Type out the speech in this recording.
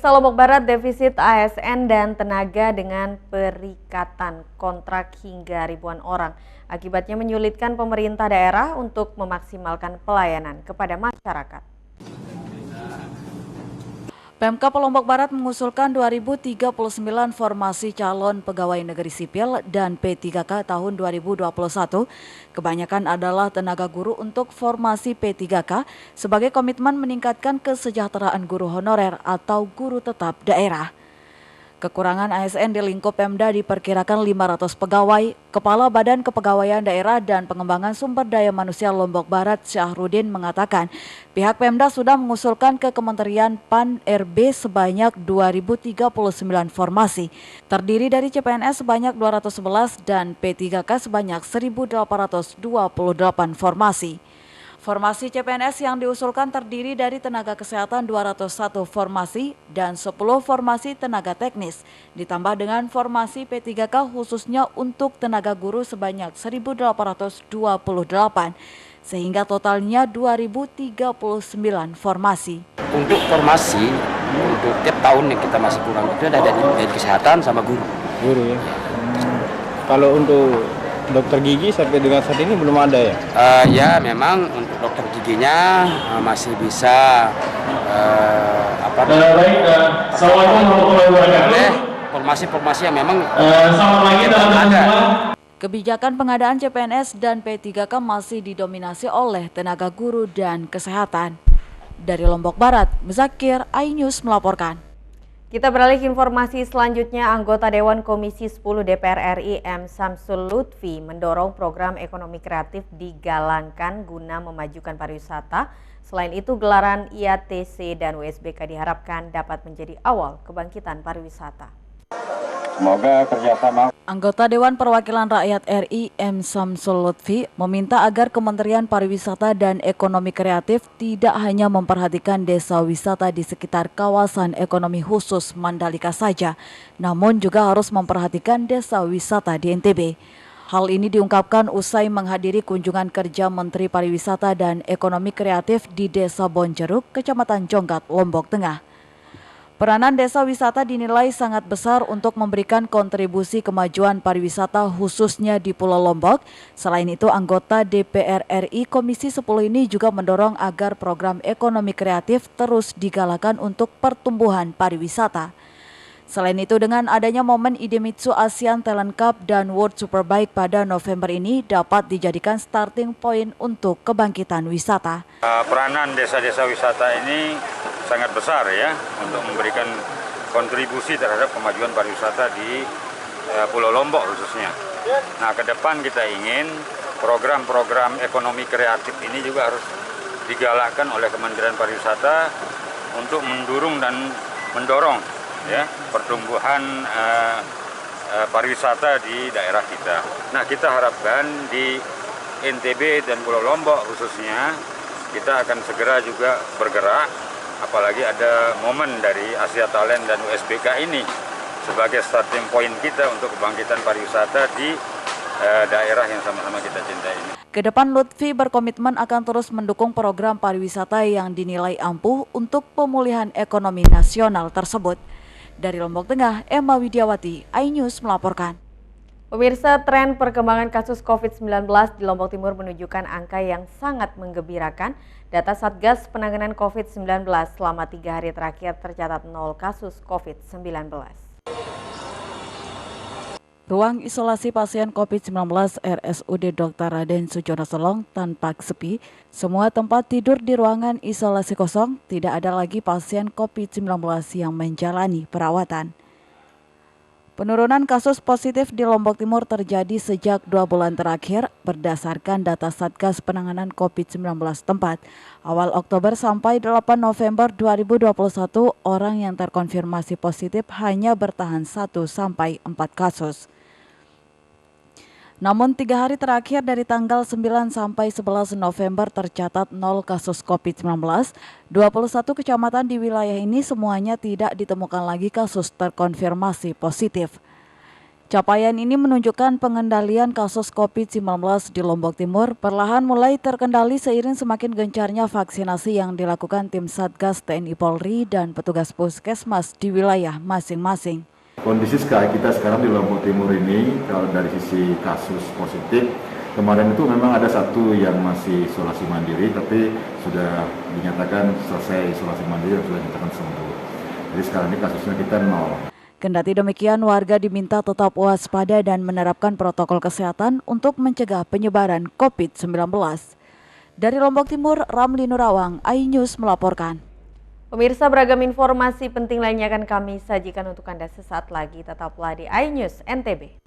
Pemirsa, Lombok Barat defisit ASN dan tenaga dengan perikatan kontrak hingga ribuan orang. Akibatnya menyulitkan pemerintah daerah untuk memaksimalkan pelayanan kepada masyarakat. Pemkab Lombok Barat mengusulkan 2039 formasi calon pegawai negeri sipil dan P3K tahun 2021. Kebanyakan adalah tenaga guru untuk formasi P3K sebagai komitmen meningkatkan kesejahteraan guru honorer atau guru tetap daerah. Kekurangan ASN di lingkup Pemda diperkirakan 500 pegawai. Kepala Badan Kepegawaian Daerah dan Pengembangan Sumber Daya Manusia Lombok Barat, Syahrudin, mengatakan pihak Pemda sudah mengusulkan ke Kementerian PAN-RB sebanyak 2039 formasi, terdiri dari CPNS sebanyak 211 dan P3K sebanyak 1.828 formasi. Formasi CPNS yang diusulkan terdiri dari tenaga kesehatan 201 formasi dan 10 formasi tenaga teknis, ditambah dengan formasi P3K khususnya untuk tenaga guru sebanyak 1.828, sehingga totalnya 2.039 formasi. Untuk formasi, untuk tiap tahun yang kita masih kurang itu ada dari kesehatan sama guru. Guru ya. Kalau untuk dokter gigi sampai dengan saat ini belum ada ya? Ya memang untuk dokter giginya masih bisa formasi-formasi yang memang ada. Kebijakan pengadaan CPNS dan P3K masih didominasi oleh tenaga guru dan kesehatan. Dari Lombok Barat, Muzakir, iNews melaporkan. Kita beralih ke informasi selanjutnya. Anggota Dewan Komisi 10 DPR RI M. Samsul Lutfi mendorong program ekonomi kreatif digalangkan guna memajukan pariwisata. Selain itu, gelaran IATC dan USBK diharapkan dapat menjadi awal kebangkitan pariwisata. Semoga kerjasama. Anggota Dewan Perwakilan Rakyat RI M. Samsul Lutfi meminta agar Kementerian Pariwisata dan Ekonomi Kreatif tidak hanya memperhatikan desa wisata di sekitar kawasan ekonomi khusus Mandalika saja, namun juga harus memperhatikan desa wisata di NTB. Hal ini diungkapkan usai menghadiri kunjungan kerja Menteri Pariwisata dan Ekonomi Kreatif di Desa Bonjeruk, Kecamatan Jonggat, Lombok Tengah. Peranan desa wisata dinilai sangat besar untuk memberikan kontribusi kemajuan pariwisata khususnya di Pulau Lombok. Selain itu, anggota DPR RI Komisi 10 ini juga mendorong agar program ekonomi kreatif terus digalakan untuk pertumbuhan pariwisata. Selain itu, dengan adanya momen Idemitsu Asian Talent Cup dan World Superbike pada November ini dapat dijadikan starting point untuk kebangkitan wisata. Peranan desa-desa wisata ini sangat besar ya untuk memberikan kontribusi terhadap kemajuan pariwisata di Pulau Lombok khususnya. Nah, ke depan kita ingin program-program ekonomi kreatif ini juga harus digalakkan oleh Kementerian Pariwisata untuk mendorong ya pertumbuhan pariwisata di daerah kita. Nah, kita harapkan di NTB dan Pulau Lombok khususnya kita akan segera juga bergerak, apalagi ada momen dari Asia Talent dan USBK ini sebagai starting point kita untuk kebangkitan pariwisata di daerah yang sama-sama kita cintai ini. Kedepan Lutfi berkomitmen akan terus mendukung program pariwisata yang dinilai ampuh untuk pemulihan ekonomi nasional tersebut. Dari Lombok Tengah, Emma Widiawati, iNews melaporkan. Pemirsa, tren perkembangan kasus COVID-19 di Lombok Timur menunjukkan angka yang sangat menggembirakan. Data Satgas Penanganan COVID-19 selama 3 hari terakhir tercatat 0 kasus COVID-19. Ruang isolasi pasien COVID-19 RSUD Dr. Raden Sujono Solong tanpa sepi. Semua tempat tidur di ruangan isolasi kosong, tidak ada lagi pasien COVID-19 yang menjalani perawatan. Penurunan kasus positif di Lombok Timur terjadi sejak 2 bulan terakhir berdasarkan data Satgas Penanganan COVID-19 tempat. Awal Oktober sampai 8 November 2021, orang yang terkonfirmasi positif hanya bertahan 1-4 kasus. Namun 3 hari terakhir dari tanggal 9 sampai 11 November tercatat 0 kasus COVID-19. 21 kecamatan di wilayah ini semuanya tidak ditemukan lagi kasus terkonfirmasi positif. Capaian ini menunjukkan pengendalian kasus COVID-19 di Lombok Timur perlahan mulai terkendali seiring semakin gencarnya vaksinasi yang dilakukan tim Satgas TNI Polri dan petugas puskesmas di wilayah masing-masing. Kondisi kita sekarang di Lombok Timur ini, kalau dari sisi kasus positif, kemarin itu memang ada satu yang masih isolasi mandiri, tapi sudah dinyatakan selesai isolasi mandiri dan sudah dinyatakan sembuh. Jadi sekarang ini kasusnya kita 0. Kendati demikian, warga diminta tetap waspada dan menerapkan protokol kesehatan untuk mencegah penyebaran COVID-19. Dari Lombok Timur, Ramli Nurawang, iNews melaporkan. Pemirsa, beragam informasi penting lainnya akan kami sajikan untuk Anda sesaat lagi. Tetaplah di iNews NTB.